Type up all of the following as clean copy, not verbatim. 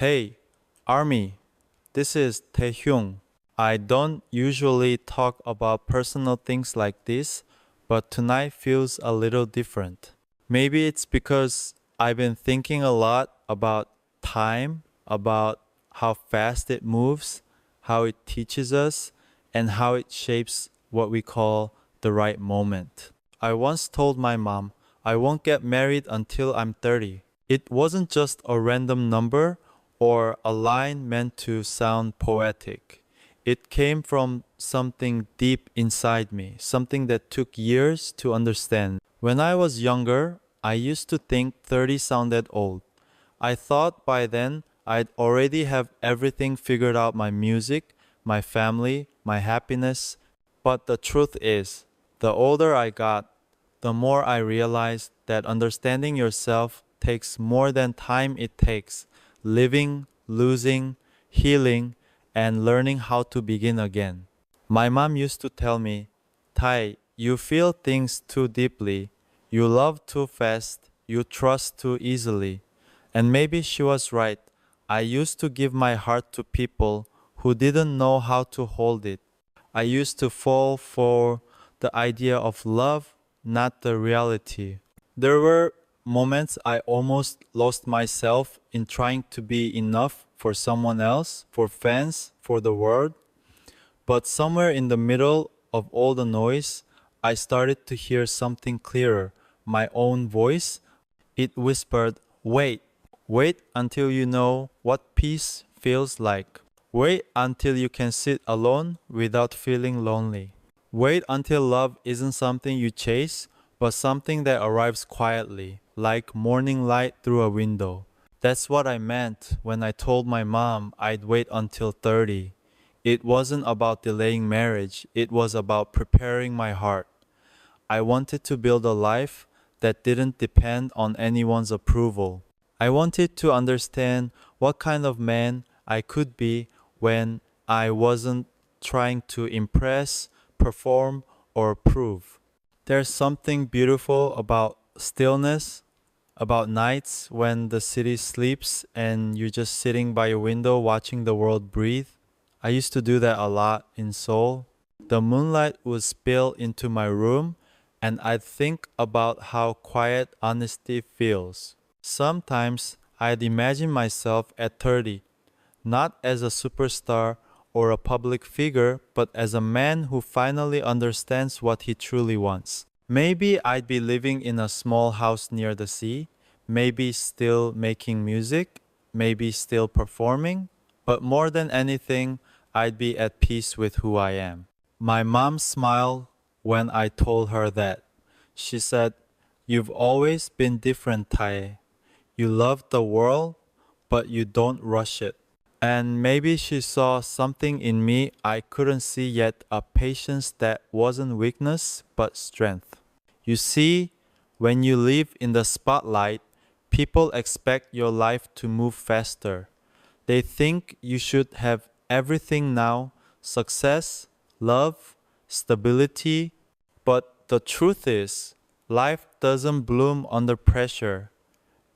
Hey, ARMY, this is Taehyung. I don't usually talk about personal things like this, but tonight feels a little different. Maybe it's because I've been thinking a lot about time, about how fast it moves, how it teaches us, and how it shapes what we call the right moment. I once told my mom I won't get married until I'm 30. It wasn't just a random number or a line meant to sound poetic. It came from something deep inside me, something that took years to understand. When I was younger, I used to think 30 sounded old. I thought by then I'd already have everything figured out, my music, my family, my happiness. But the truth is, the older I got, the more I realized that understanding yourself takes more than time it takes living, losing, healing, and learning how to begin again. My mom used to tell me, Tai, you feel things too deeply, you love too fast, you trust too easily. And maybe she was right. I used to give my heart to people who didn't know how to hold it. I used to fall for the idea of love, not the reality. There were moments I almost lost myself in trying to be enough for someone else, for fans, for the world. But somewhere in the middle of all the noise, I started to hear something clearer, my own voice. It whispered, wait, wait until you know what peace feels like. Wait until you can sit alone without feeling lonely. Wait until love isn't something you chase, but something that arrives quietly, like morning light through a window. That's what I meant when I told my mom I'd wait until 30. It wasn't about delaying marriage, it was about preparing my heart. I wanted to build a life that didn't depend on anyone's approval. I wanted to understand what kind of man I could be when I wasn't trying to impress, perform, or prove. There's something beautiful about stillness, about nights when the city sleeps and you're just sitting by your window watching the world breathe. I used to do that a lot in Seoul. The moonlight would spill into my room and I'd think about how quiet honesty feels. Sometimes I'd imagine myself at 30, not as a superstar or a public figure, but as a man who finally understands what he truly wants. Maybe I'd be living in a small house near the sea, maybe still making music, maybe still performing, but more than anything, I'd be at peace with who I am. My mom smiled when I told her that. She said, you've always been different, Tae. You love the world, but you don't rush it. And maybe she saw something in me I couldn't see yet, a patience that wasn't weakness but strength. You see, when you live in the spotlight, people expect your life to move faster. They think you should have everything now, success, love, stability. But the truth is, life doesn't bloom under pressure.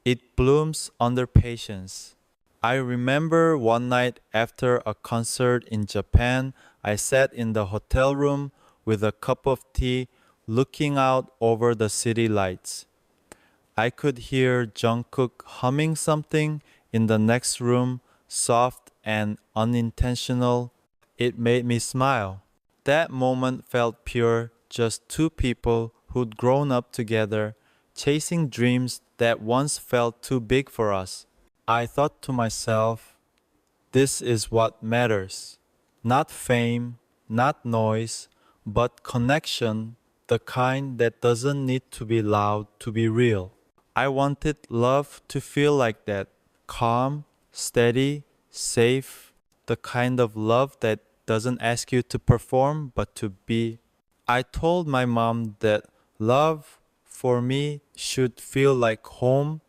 It blooms under patience. I remember one night after a concert in Japan, I sat in the hotel room with a cup of tea looking out over the city lights. I could hear Jungkook humming something in the next room, soft and unintentional. It made me smile. That moment felt pure, just two people who'd grown up together, chasing dreams that once felt too big for us. I thought to myself, this is what matters. Not fame, not noise, but connection, the kind that doesn't need to be loud to be real. I wanted love to feel like that, calm, steady, safe, the kind of love that doesn't ask you to perform but to be. I told my mom that love for me should feel like home,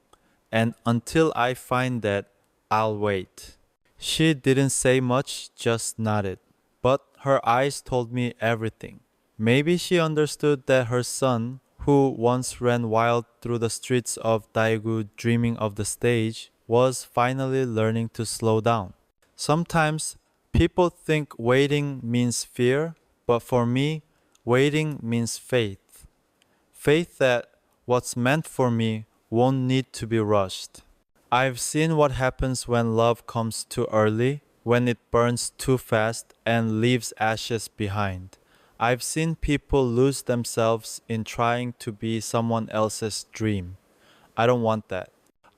and until I find that, I'll wait. She didn't say much, just nodded. But her eyes told me everything. Maybe she understood that her son, who once ran wild through the streets of Daegu dreaming of the stage, was finally learning to slow down. Sometimes people think waiting means fear, but for me, waiting means faith. Faith that what's meant for me won't need to be rushed. I've seen what happens when love comes too early, when it burns too fast and leaves ashes behind. I've seen people lose themselves in trying to be someone else's dream. I don't want that.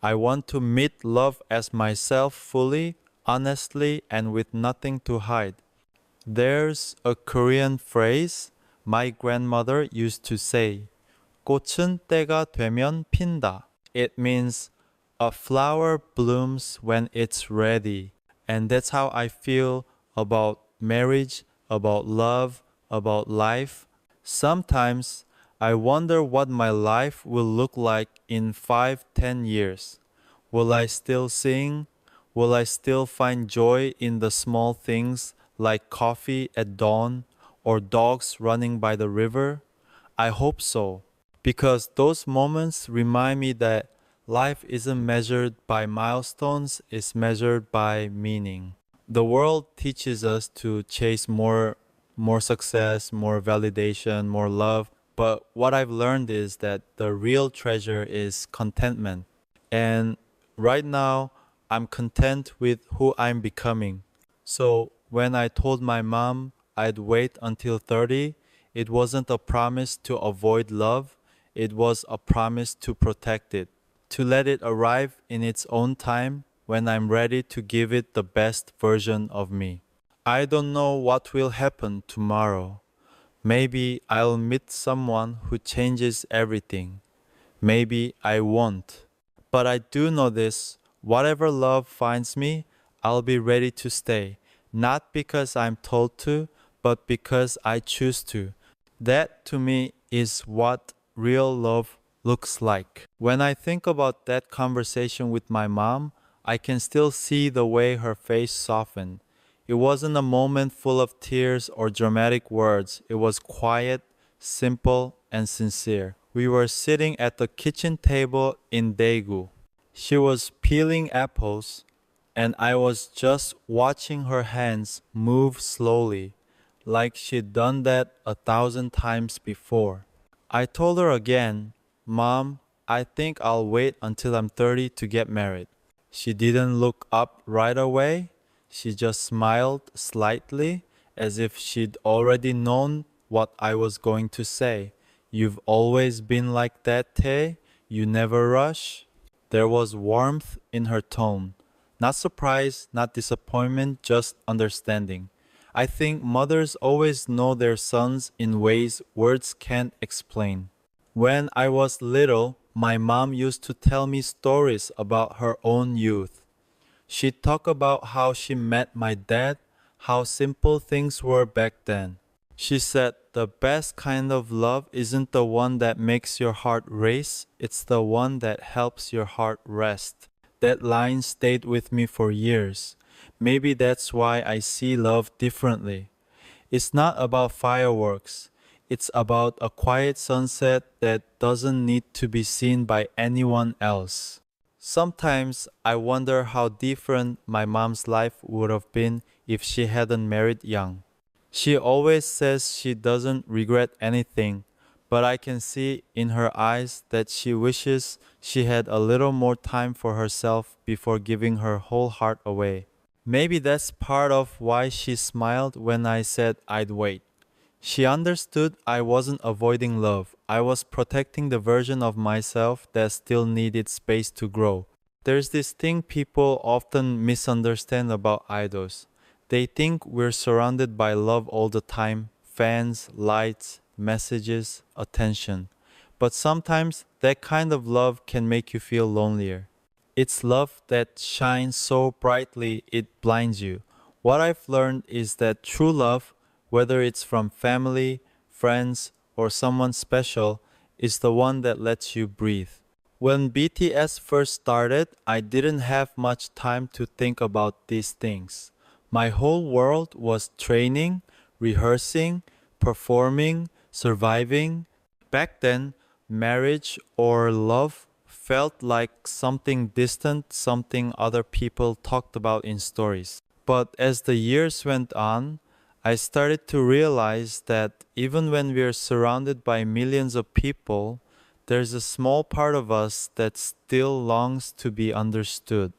I want to meet love as myself fully, honestly, and with nothing to hide. There's a Korean phrase my grandmother used to say, 꽃은 때가 되면 핀다. It means a flower blooms when it's ready. And that's how I feel about marriage, about love, about life. Sometimes I wonder what my life will look like in 5, 10 years. Will I still sing? Will I still find joy in the small things like coffee at dawn or dogs running by the river? I hope so, because those moments remind me that life isn't measured by milestones, it's measured by meaning. The world teaches us to chase more success, more validation, more love, but what I've learned is that the real treasure is contentment. And right now, I'm content with who I'm becoming. So when I told my mom I'd wait until 30, it wasn't a promise to avoid love, it was a promise to protect it, to let it arrive in its own time when I'm ready to give it the best version of me. I don't know what will happen tomorrow. Maybe I'll meet someone who changes everything. Maybe I won't. But I do know this: whatever love finds me, I'll be ready to stay. Not because I'm told to, but because I choose to. That to me is what real love looks like. When I think about that conversation with my mom, I can still see the way her face softened. It wasn't a moment full of tears or dramatic words. It was quiet, simple, and sincere. We were sitting at the kitchen table in Daegu. She was peeling apples, and I was just watching her hands move slowly, like she'd done that 1,000 times before. I told her again, Mom, I think I'll wait until I'm 30 to get married. She didn't look up right away. She just smiled slightly, as if she'd already known what I was going to say. You've always been like that, Tae. You never rush. There was warmth in her tone. Not surprise, not disappointment, just understanding. I think mothers always know their sons in ways words can't explain. When I was little, my mom used to tell me stories about her own youth. She talked about how she met my dad, how simple things were back then. She said the best kind of love isn't the one that makes your heart race, it's the one that helps your heart rest. That line stayed with me for years. Maybe that's why I see love differently. It's not about fireworks. It's about a quiet sunset that doesn't need to be seen by anyone else. Sometimes I wonder how different my mom's life would have been if she hadn't married young. She always says she doesn't regret anything, but I can see in her eyes that she wishes she had a little more time for herself before giving her whole heart away. Maybe that's part of why she smiled when I said I'd wait. She understood I wasn't avoiding love. I was protecting the version of myself that still needed space to grow. There's this thing people often misunderstand about idols. They think we're surrounded by love all the time: fans, lights, messages, attention. But sometimes that kind of love can make you feel lonelier. It's love that shines so brightly it blinds you. What I've learned is that true love, whether it's from family, friends, or someone special, is the one that lets you breathe. When BTS first started, I didn't have much time to think about these things. My whole world was training, rehearsing, performing, surviving. Back then, marriage or love felt like something distant, something other people talked about in stories. But as the years went on, I started to realize that even when we are surrounded by millions of people, there's a small part of us that still longs to be understood.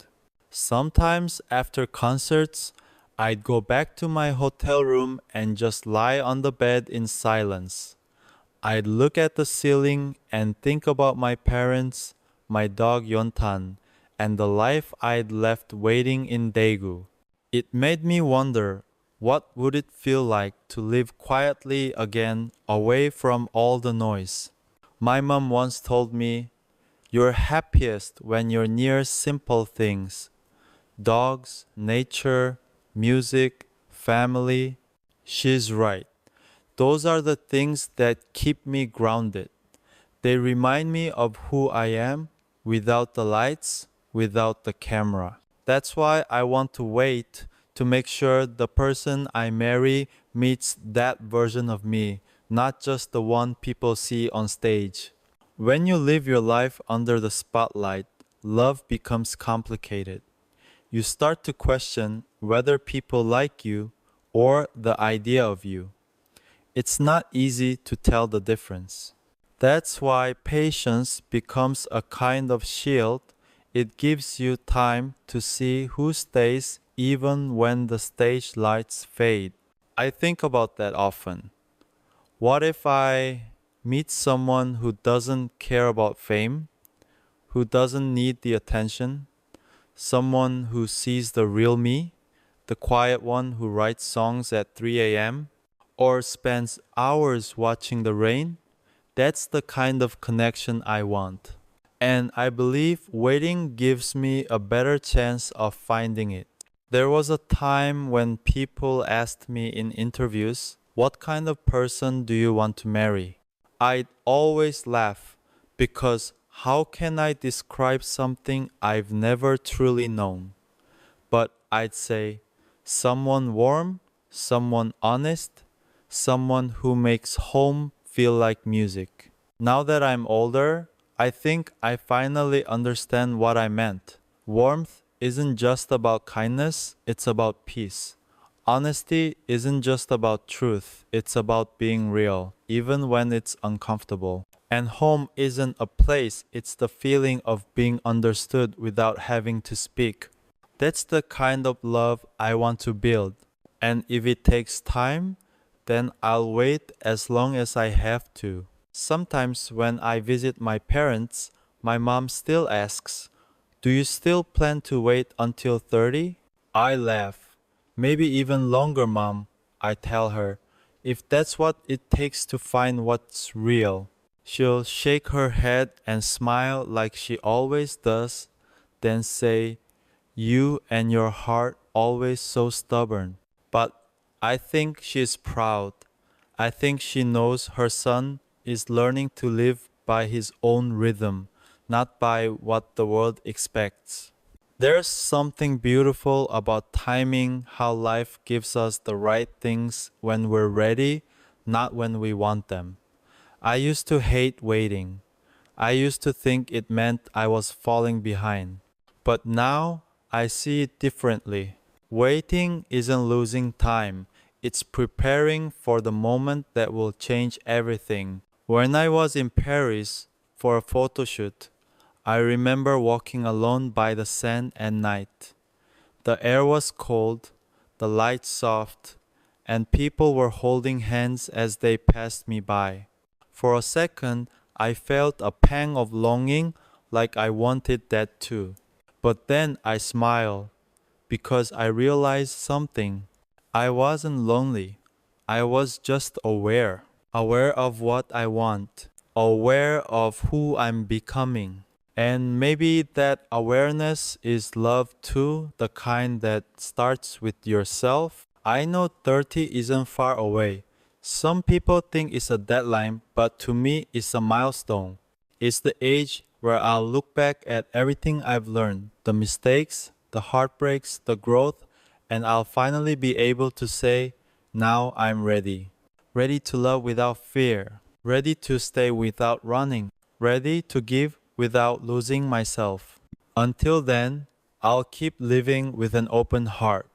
Sometimes after concerts, I'd go back to my hotel room and just lie on the bed in silence. I'd look at the ceiling and think about my parents, my dog Yontan, and the life I'd left waiting in Daegu. It made me wonder, what would it feel like to live quietly again away from all the noise? My mom once told me, "You're happiest when you're near simple things: dogs, nature, music, family." She's right. Those are the things that keep me grounded. They remind me of who I am without the lights, without the camera. That's why I want to wait to make sure the person I marry meets that version of me, not just the one people see on stage. When you live your life under the spotlight, love becomes complicated. You start to question whether people like you or the idea of you. It's not easy to tell the difference. That's why patience becomes a kind of shield. It gives you time to see who stays even when the stage lights fade. I think about that often. What if I meet someone who doesn't care about fame, who doesn't need the attention, someone who sees the real me, the quiet one who writes songs at 3 a.m., or spends hours watching the rain? That's the kind of connection I want. And I believe waiting gives me a better chance of finding it. There was a time when people asked me in interviews, "What kind of person do you want to marry?" I'd always laugh because how can I describe something I've never truly known? But I'd say, someone warm, someone honest, someone who makes home feel like music. Now that I'm older, I think I finally understand what I meant. Warmth isn't just about kindness, it's about peace. Honesty isn't just about truth, it's about being real, even when it's uncomfortable. And home isn't a place, it's the feeling of being understood without having to speak. That's the kind of love I want to build. And if it takes time, then I'll wait as long as I have to. Sometimes when I visit my parents, my mom still asks, "Do you still plan to wait until 30?" I laugh. "Maybe even longer, mom," I tell her, "if that's what it takes to find what's real." She'll shake her head and smile like she always does, then say, "You and your heart always so stubborn." But I think she's proud. I think she knows her son is learning to live by his own rhythm, not by what the world expects. There's something beautiful about timing, how life gives us the right things when we're ready, not when we want them. I used to hate waiting. I used to think it meant I was falling behind. But now I see it differently. Waiting isn't losing time. It's preparing for the moment that will change everything. When I was in Paris for a photo shoot, I remember walking alone by the sand at night. The air was cold, the light soft, and people were holding hands as they passed me by. For a second, I felt a pang of longing, like I wanted that too. But then I smiled because I realized something. I wasn't lonely. I was just aware. Aware of what I want. Aware of who I'm becoming. And maybe that awareness is love too, the kind that starts with yourself. I know 30 isn't far away. Some people think it's a deadline, but to me, it's a milestone. It's the age where I'll look back at everything I've learned, the mistakes, the heartbreaks, the growth, and I'll finally be able to say, now I'm ready. Ready to love without fear. Ready to stay without running. Ready to give without losing myself. Until then, I'll keep living with an open heart.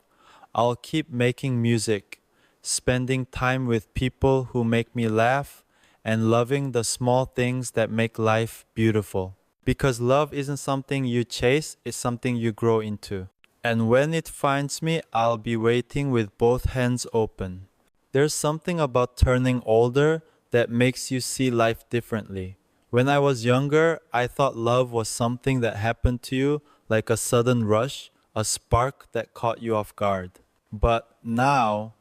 I'll keep making music, spending time with people who make me laugh, and loving the small things that make life beautiful. Because love isn't something you chase, it's something you grow into. And when it finds me, I'll be waiting with both hands open. There's something about turning older that makes you see life differently. When I was younger, I thought love was something that happened to you like a sudden rush, a spark that caught you off guard. But now,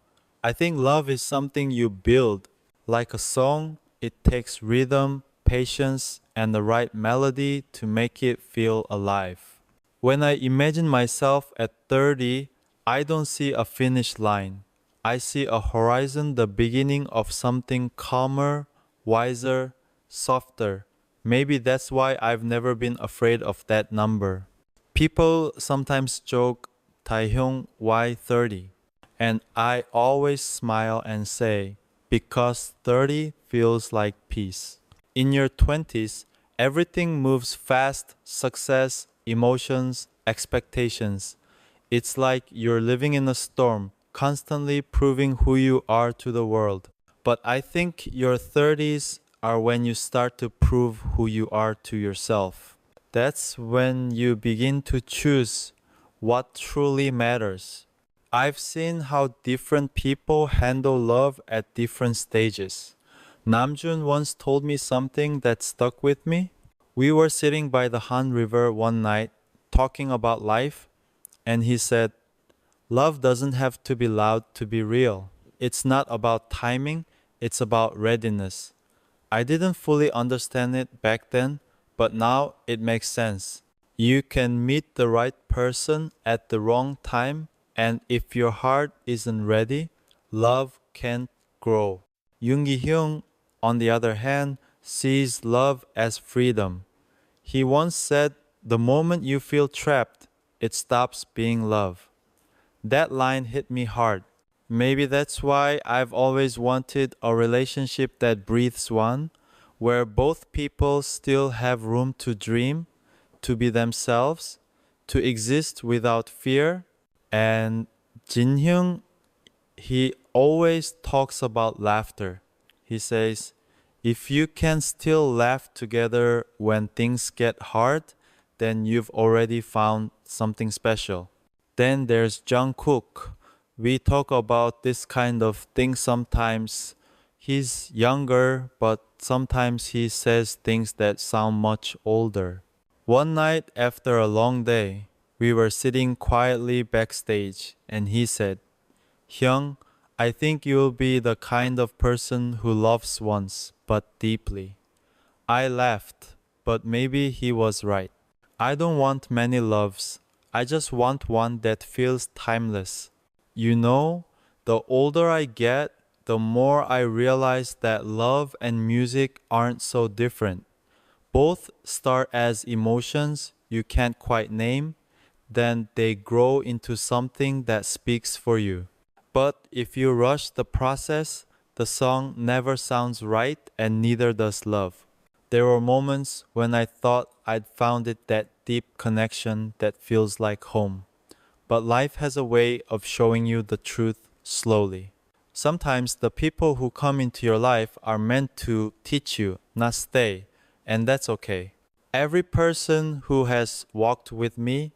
I think love is something you build. Like a song, it takes rhythm, patience, and the right melody to make it feel alive. When I imagine myself at 30, I don't see a finish line. I see a horizon, the beginning of something calmer, wiser, softer. Maybe that's why I've never been afraid of that number. People sometimes joke, Taehyung, why 30? And I always smile and say, because 30 feels like peace. In your 20s, everything moves fast: success, emotions, expectations. It's like you're living in a storm, constantly proving who you are to the world. But I think your 30s are when you start to prove who you are to yourself. That's when you begin to choose what truly matters. I've seen how different people handle love at different stages. Namjoon once told me something that stuck with me. We were sitting by the Han River one night talking about life, and he said, love doesn't have to be loud to be real. It's not about timing, it's about readiness. I didn't fully understand it back then, but now it makes sense. You can meet the right person at the wrong time, and if your heart isn't ready, love can't grow. Yoon Gi-hyung, on the other hand, sees love as freedom. He once said, the moment you feel trapped, it stops being love. That line hit me hard. Maybe that's why I've always wanted a relationship that breathes one, where both people still have room to dream, to be themselves, to exist without fear. And Jin Hyung, he always talks about laughter. He says, if you can still laugh together when things get hard, then you've already found something special. Then there's Jungkook. We talk about this kind of thing sometimes. He's younger, but sometimes he says things that sound much older. One night after a long day, we were sitting quietly backstage, and he said, Hyung, I think you'll be the kind of person who loves once, but deeply. I laughed, but maybe he was right. I don't want many loves. I just want one that feels timeless. You know, the older I get, the more I realize that love and music aren't so different. Both start as emotions you can't quite name, then they grow into something that speaks for you. But if you rush the process, the song never sounds right and neither does love. There were moments when I thought I'd found it, that deep connection that feels like home. But life has a way of showing you the truth slowly. Sometimes the people who come into your life are meant to teach you, not stay, and that's okay. Every person who has walked with me,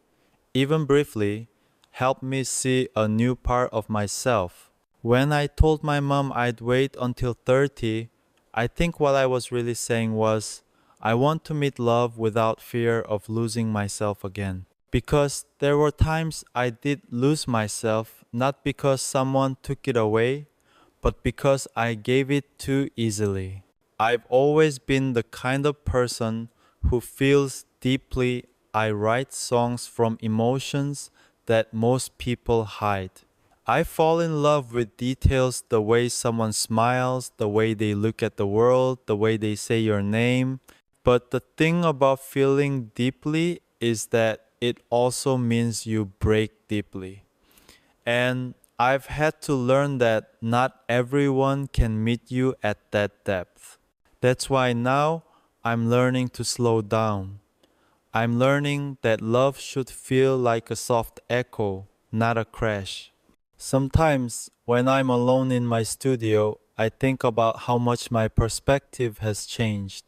even briefly, helped me see a new part of myself. When I told my mom I'd wait until 30, I think what I was really saying was, I want to meet love without fear of losing myself again. Because there were times I did lose myself, not because someone took it away, but because I gave it too easily. I've always been the kind of person who feels deeply. I write songs from emotions that most people hide. I fall in love with details, the way someone smiles, the way they look at the world, the way they say your name. But the thing about feeling deeply is that it also means you break deeply. And I've had to learn that not everyone can meet you at that depth. That's why now I'm learning to slow down. I'm learning that love should feel like a soft echo, not a crash. Sometimes, when I'm alone in my studio, I think about how much my perspective has changed.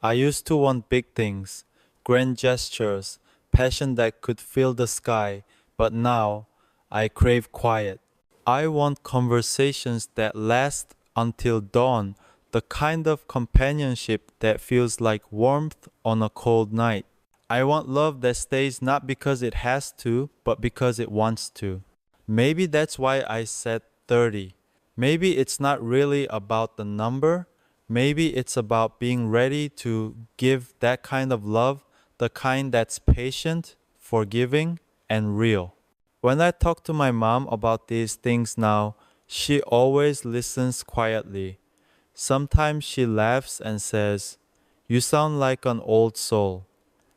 I used to want big things, grand gestures, passion that could fill the sky, but now I crave quiet. I want conversations that last until dawn, the kind of companionship that feels like warmth on a cold night. I want love that stays not because it has to, but because it wants to. Maybe that's why I said 30. Maybe it's not really about the number. Maybe it's about being ready to give that kind of love, the kind that's patient, forgiving, and real. When I talk to my mom about these things now, she always listens quietly. Sometimes she laughs and says, "You sound like an old soul."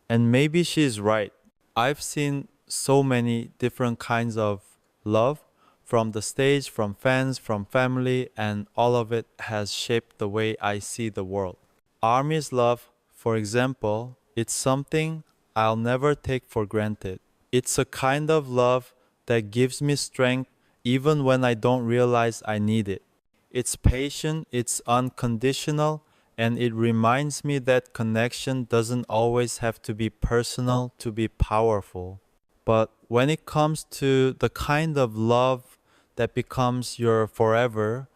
And maybe she's right. I've seen so many different kinds of love from the stage, from fans, from family, and all of it has shaped the way I see the world. Army's love, for example, it's something I'll never take for granted. It's a kind of love that gives me strength even when I don't realize I need it. It's patient, it's unconditional, and it reminds me that connection doesn't always have to be personal to be powerful. But when it comes to the kind of love that becomes your forever,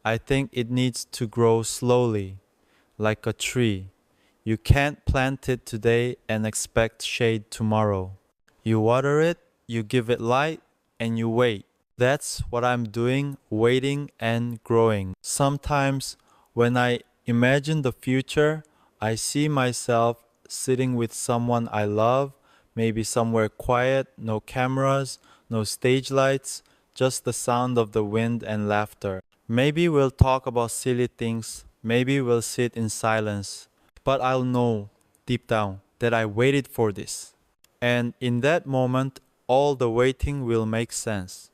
I think it needs to grow slowly, like a tree. You can't plant it today and expect shade tomorrow. You water it, you give it light, and you wait. That's what I'm doing, waiting and growing. Sometimes when I imagine the future, I see myself sitting with someone I love, maybe somewhere quiet, no cameras, no stage lights, just the sound of the wind and laughter. Maybe we'll talk about silly things, maybe we'll sit in silence, but I'll know deep down that I waited for this. And in that moment, all the waiting will make sense.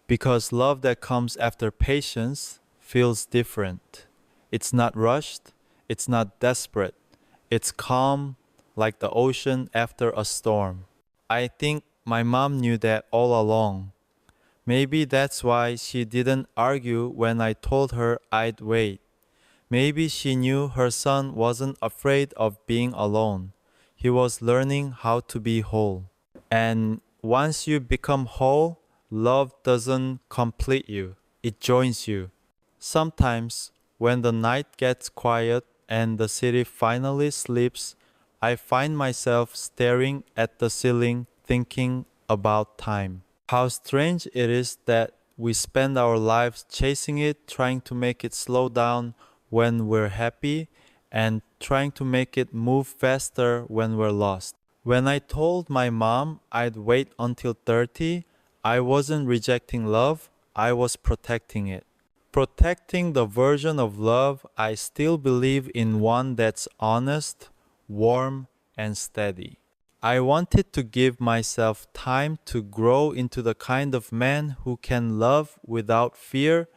Because love that comes after patience feels different. It's not rushed, it's not desperate, it's calm like the ocean after a storm. I think my mom knew that all along. Maybe that's why she didn't argue when I told her I'd wait. Maybe she knew her son wasn't afraid of being alone. He was learning how to be whole. And once you become whole, love doesn't complete you, it joins you. Sometimes, when the night gets quiet and the city finally sleeps, I find myself staring at the ceiling thinking about time. How strange it is that we spend our lives chasing it, trying to make it slow down when we're happy, and trying to make it move faster when we're lost. When I told my mom I'd wait until 30, I wasn't rejecting love, I was protecting it. Protecting the version of love I still believe in, one that's honest, warm, and steady. I wanted to give myself time to grow into the kind of man who can love without fear,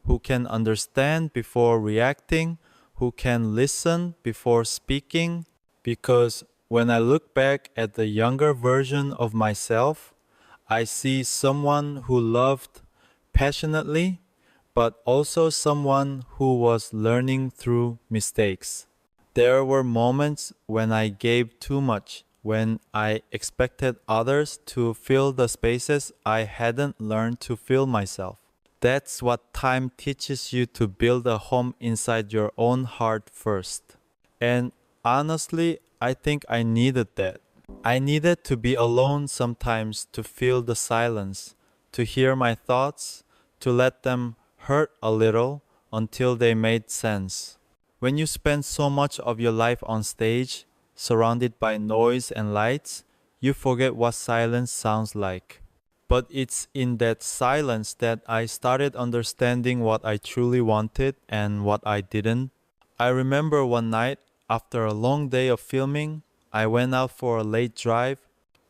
who can understand before reacting, who can listen before speaking. Because when I look back at the younger version of myself, I see someone who loved passionately, but also someone who was learning through mistakes. There were moments when I gave too much, when I expected others to fill the spaces I hadn't learned to fill myself. That's what time teaches you, to build a home inside your own heart first. And honestly, I think I needed that. I needed to be alone sometimes, to feel the silence, to hear my thoughts, to let them hurt a little until they made sense. When you spend so much of your life on stage, surrounded by noise and lights, you forget what silence sounds like. But it's in that silence that I started understanding what I truly wanted and what I didn't. I remember one night, after a long day of filming, I went out for a late drive.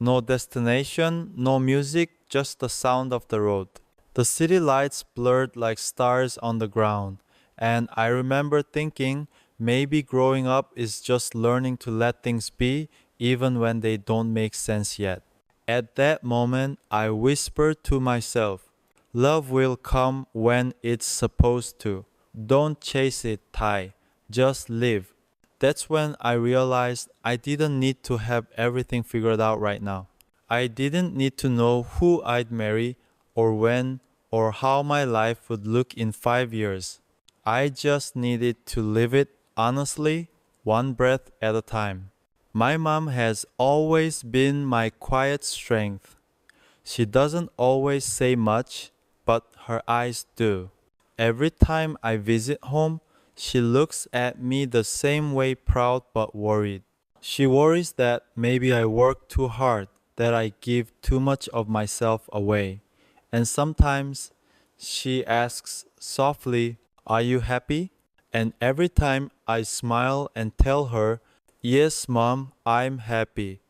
No destination, no music, just the sound of the road. The city lights blurred like stars on the ground, and I remember thinking, Maybe growing up is just learning to let things be even when they don't make sense yet. At that moment, I whispered to myself, love will come when it's supposed to. Don't chase it, Tai. Just live. That's when I realized I didn't need to have everything figured out right now. I didn't need to know who I'd marry or when or how my life would look in 5 years. I just needed to live it honestly, one breath at a time. My mom has always been my quiet strength. She doesn't always say much, but her eyes do. Every time I visit home, she looks at me the same way, proud but worried. She worries that maybe I work too hard, that I give too much of myself away. And sometimes she asks softly, are you happy? And every time I smile and tell her, yes, mom, I'm happy.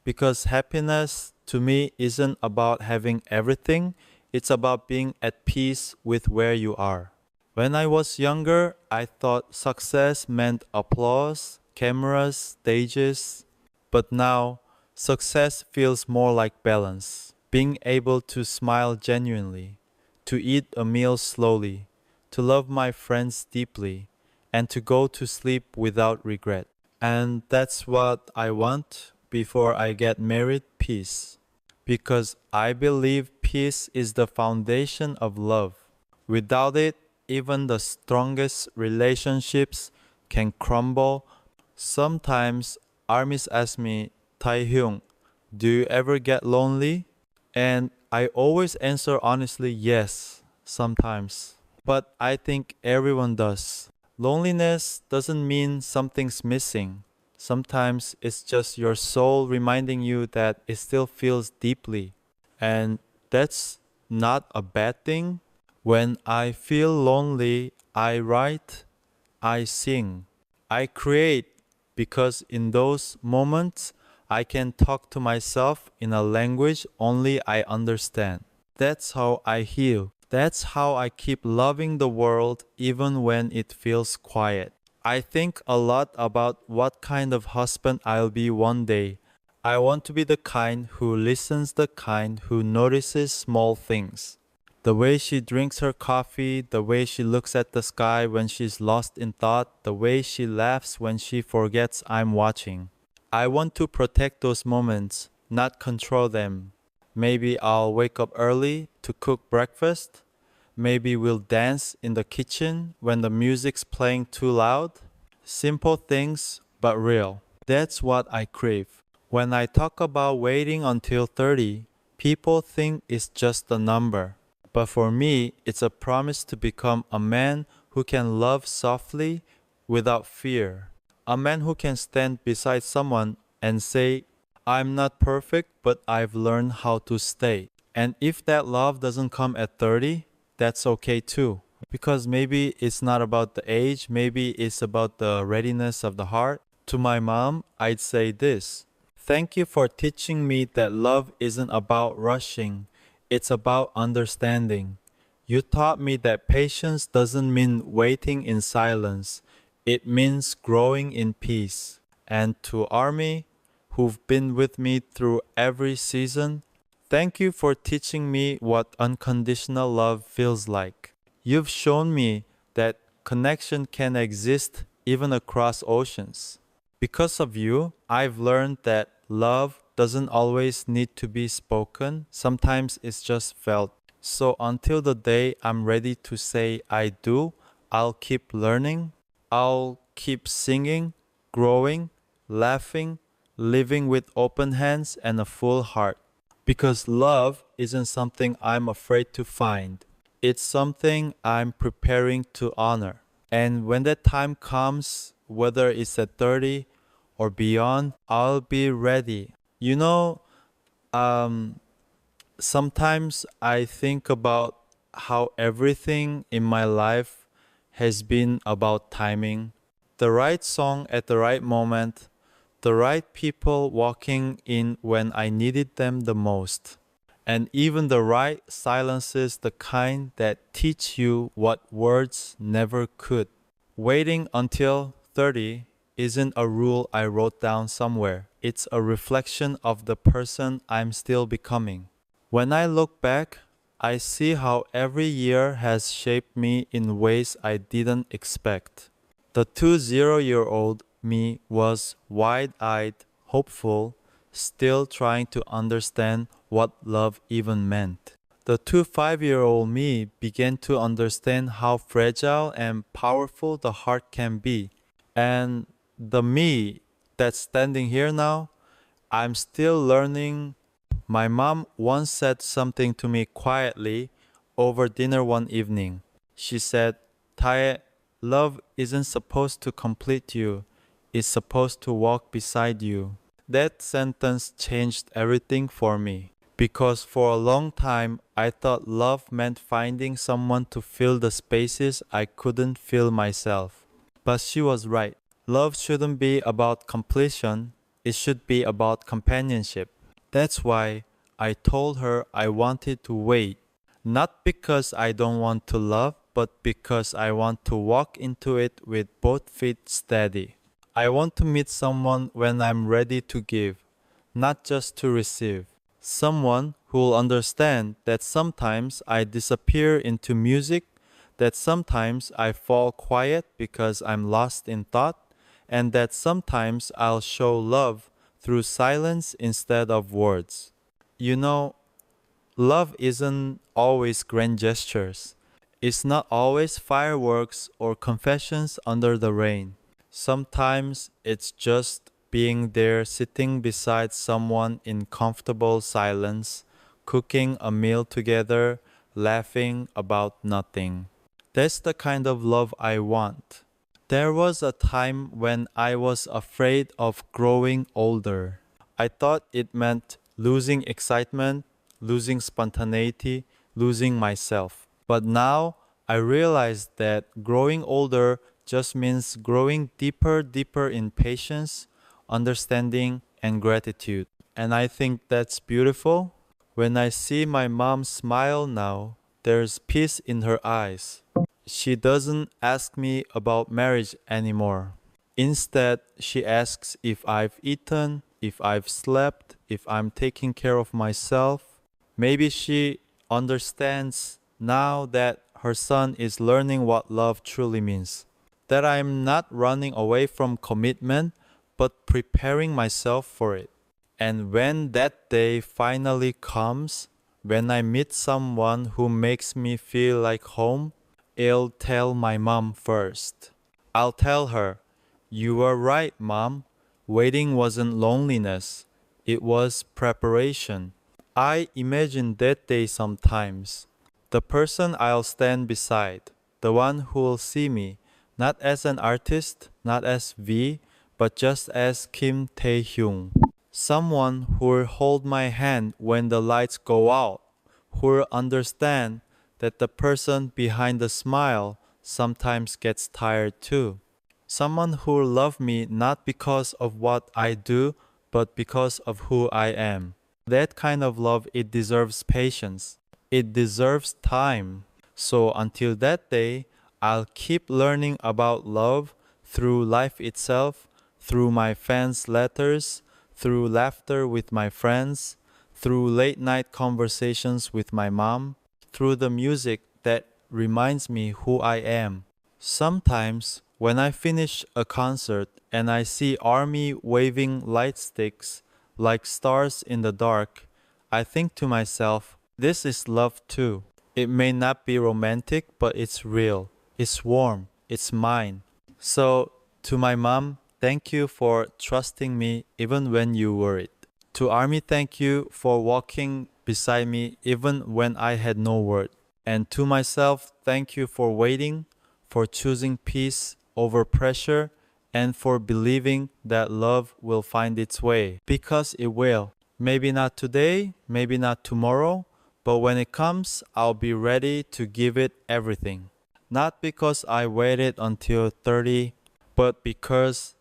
Because happiness to me isn't about having everything, it's about being at peace with where you are. When I was younger, I thought success meant applause, cameras, stages. But now, success feels more like balance. Being able to smile genuinely, to eat a meal slowly, to love my friends deeply, and to go to sleep without regret. And that's what I want before I get married, peace. Because I believe peace is the foundation of love. Without it, even the strongest relationships can crumble. Sometimes armies ask me, Taehyung, do you ever get lonely? And I always answer honestly, yes, sometimes. But I think everyone does. Loneliness doesn't mean something's missing. Sometimes it's just your soul reminding you that it still feels deeply. And that's not a bad thing. When I feel lonely, I write, I sing, I create, because in those moments, I can talk to myself in a language only I understand. That's how I heal. That's how I keep loving the world even when it feels quiet. I think a lot about what kind of husband I'll be one day. I want to be the kind who listens, the kind who notices small things. The way she drinks her coffee, the way she looks at the sky when she's lost in thought, the way she laughs when she forgets I'm watching. I want to protect those moments, not control them. Maybe I'll wake up early to cook breakfast. Maybe we'll dance in the kitchen when the music's playing too loud. Simple things, but real. That's what I crave. When I talk about waiting until 30, people think it's just a number. But for me, it's a promise to become a man who can love softly without fear. A man who can stand beside someone and say, I'm not perfect, but I've learned how to stay. And if that love doesn't come at 30, that's okay too. Because maybe it's not about the age, maybe it's about the readiness of the heart. To my mom, I'd say this: thank you for teaching me that love isn't about rushing, it's about understanding. You taught me that patience doesn't mean waiting in silence, it means growing in peace. And to Army, who've been with me through every season, thank you for teaching me what unconditional love feels like. You've shown me that connection can exist even across oceans. Because of you, I've learned that love doesn't always need to be spoken, sometimes it's just felt. So until the day I'm ready to say I do, I'll keep learning, I'll keep singing, growing, laughing, living with open hands and a full heart. Because love isn't something I'm afraid to find. It's something I'm preparing to honor. And when that time comes, whether it's at 30 or beyond, I'll be ready. Um, Sometimes I think about how everything in my life has been about timing. The right song at the right moment, the right people walking in when I needed them the most. And even the right silences, the kind that teach you what words never could. Waiting until 30 isn't a rule I wrote down somewhere. It's a reflection of the person I'm still becoming. When I look back, I see how every year has shaped me in ways I didn't expect. The 20-year-old me was wide-eyed, hopeful, still trying to understand what love even meant. The 25-year-old me began to understand how fragile and powerful the heart can be. And the me that's standing here now, I'm still learning. My mom once said something to me quietly over dinner one evening. She said, "Tae, love isn't supposed to complete you. It's supposed to walk beside you." That sentence changed everything for me. Because for a long time, I thought love meant finding someone to fill the spaces I couldn't fill myself. But she was right. Love shouldn't be about completion, it should be about companionship. That's why I told her I wanted to wait. Not because I don't want to love, but because I want to walk into it with both feet steady. I want to meet someone when I'm ready to give, not just to receive. Someone who'll understand that sometimes I disappear into music, that sometimes I fall quiet because I'm lost in thought, and that sometimes I'll show love through silence instead of words. You know, love isn't always grand gestures. It's not always fireworks or confessions under the rain. Sometimes it's just being there sitting beside someone in comfortable silence, cooking a meal together, laughing about nothing. That's the kind of love I want. There was a time when I was afraid of growing older. I thought it meant losing excitement, losing spontaneity, losing myself. But now I realize that growing older just means growing deeper in patience, understanding, and gratitude. And I think that's beautiful. When I see my mom smile now, there's peace in her eyes. She doesn't ask me about marriage anymore. Instead, she asks if I've eaten, if I've slept, if I'm taking care of myself. Maybe she understands now that her son is learning what love truly means. That I'm not running away from commitment, but preparing myself for it. And when that day finally comes, when I meet someone who makes me feel like home, I'll tell my mom first. I'll tell her, "You were right, mom. Waiting wasn't loneliness, it was preparation." I imagine that day sometimes. The person I'll stand beside, the one who'll see me, not as an artist, not as V, but just as Kim Taehyung. Someone who'll hold my hand when the lights go out, who'll understand that the person behind the smile sometimes gets tired too. Someone who'll love me not because of what I do, but because of who I am. That kind of love, it deserves patience. It deserves time. So until that day, I'll keep learning about love through life itself, through my fans' letters, through laughter with my friends, through late night conversations with my mom, through the music that reminds me who I am. Sometimes, when I finish a concert and I see ARMY waving light sticks like stars in the dark, I think to myself, this is love too. It may not be romantic, but it's real. It's warm. It's mine. So, to my mom, thank you for trusting me even when you worried. To ARMY, thank you for walking beside me even when I had no word. And to myself, thank you for waiting, for choosing peace over pressure, and for believing that love will find its way. Because it will. Maybe not today, maybe not tomorrow, but when it comes, I'll be ready to give it everything. Not because I waited until 30, but because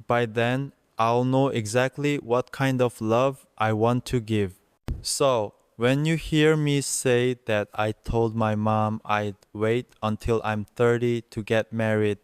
by then I'll know exactly what kind of love I want to give. So, when you hear me say that I told my mom I'd wait until I'm 30 to get married,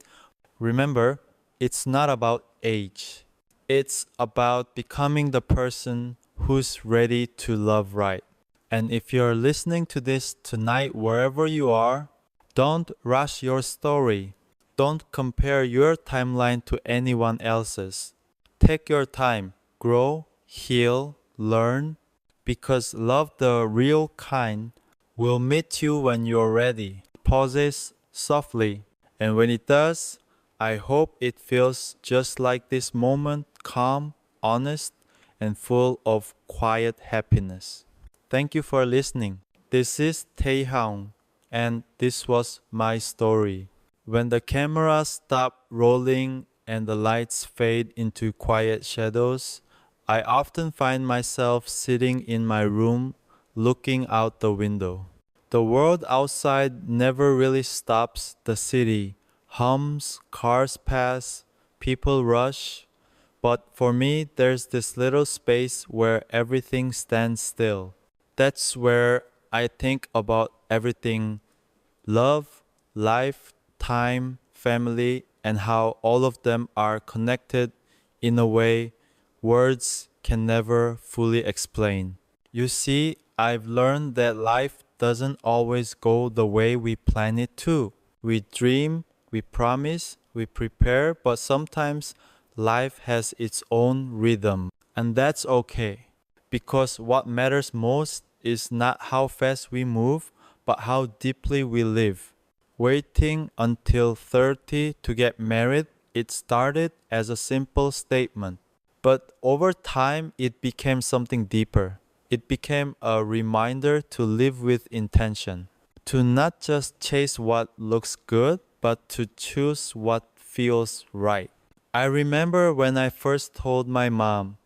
remember, it's not about age. It's about becoming the person who's ready to love right. And if you're listening to this tonight, wherever you are, don't rush your story. Don't compare your timeline to anyone else's. Take your time, grow, heal, learn, because love the real kind will meet you when you're ready. Pauses softly, and when it does, I hope it feels just like this moment, calm, honest, and full of quiet happiness. Thank you for listening. This is Taehyung, and this was my story. When the camera stops rolling and the lights fade into quiet shadows, I often find myself sitting in my room looking out the window. The world outside never really stops. The city hums, cars pass, people rush. But for me, there's this little space where everything stands still. That's where I think about everything: love, life, time, family, and how all of them are connected in a way words can never fully explain. You see, I've learned that life doesn't always go the way we plan it to. We dream, we promise, we prepare, but sometimes life has its own rhythm. And that's okay, because what matters most is not how fast we move, but how deeply we live. Waiting until 30 to get married, it started as a simple statement. But over time, it became something deeper. It became a reminder to live with intention, to not just chase what looks good, but to choose what feels right. I remember when I first told my mom.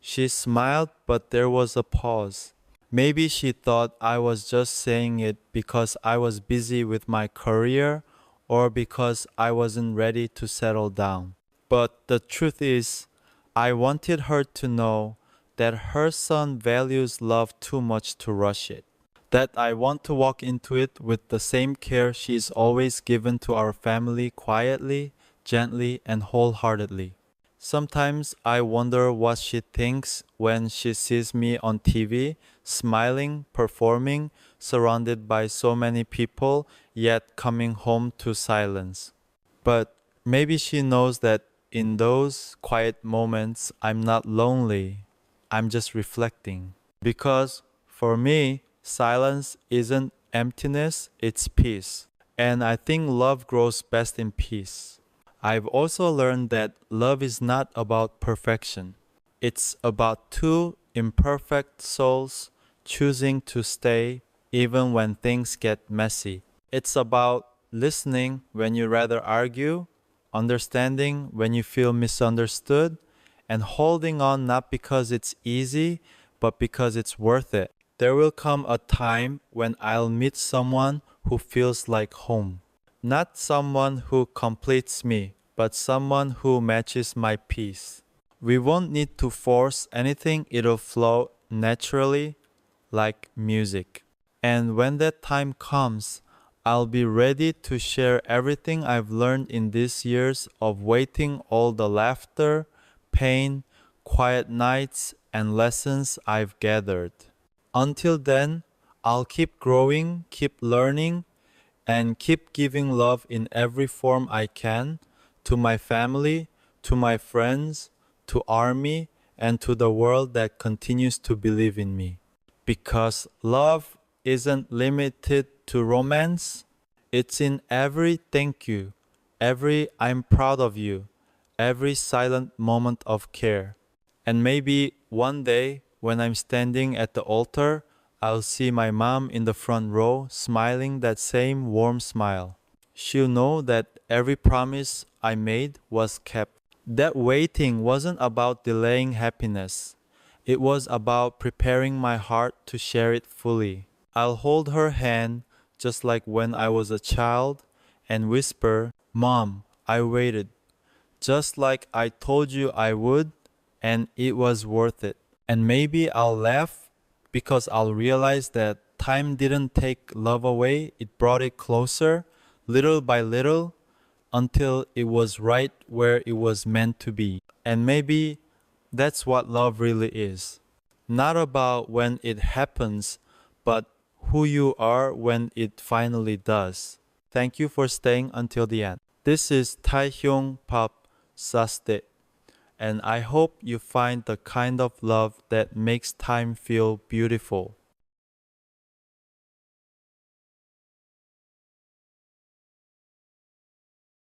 She smiled, but there was a pause. Maybe she thought I was just saying it because I was busy with my career or because I wasn't ready to settle down. But the truth is, I wanted her to know that her son values love too much to rush it. That I want to walk into it with the same care she's always given to our family, quietly, gently, and wholeheartedly. Sometimes I wonder what she thinks when she sees me on TV, smiling, performing, surrounded by so many people, yet coming home to silence. But maybe she knows that in those quiet moments, I'm not lonely. I'm just reflecting. Because for me, silence isn't emptiness, it's peace. And I think love grows best in peace. I've also learned that love is not about perfection. It's about two imperfect souls choosing to stay even when things get messy. It's about listening when you rather argue, understanding when you feel misunderstood, and holding on not because it's easy, but because it's worth it. There will come a time when I'll meet someone who feels like home. Not someone who completes me, but someone who matches my peace. We won't need to force anything, it'll flow naturally like music. And when that time comes, I'll be ready to share everything I've learned in these years of waiting, all the laughter, pain, quiet nights, and lessons I've gathered. Until then, I'll keep growing, keep learning, and keep giving love in every form I can to my family, to my friends, to ARMY, and to the world that continues to believe in me. Because love isn't limited to romance, it's in every thank you, every I'm proud of you, every silent moment of care. And maybe one day, when I'm standing at the altar, I'll see my mom in the front row smiling that same warm smile. She'll know that every promise I made was kept. That waiting wasn't about delaying happiness. It was about preparing my heart to share it fully. I'll hold her hand just like when I was a child and whisper, "Mom, I waited. Just like I told you I would, and it was worth it." And maybe I'll laugh because I'll realize that time didn't take love away, it brought it closer, little by little, until it was right where it was meant to be. And maybe that's what love really is. Not about when it happens, but who you are when it finally does. Thank you for staying until the end. This is Taehyung Pop Saste, and I hope you find the kind of love that makes time feel beautiful.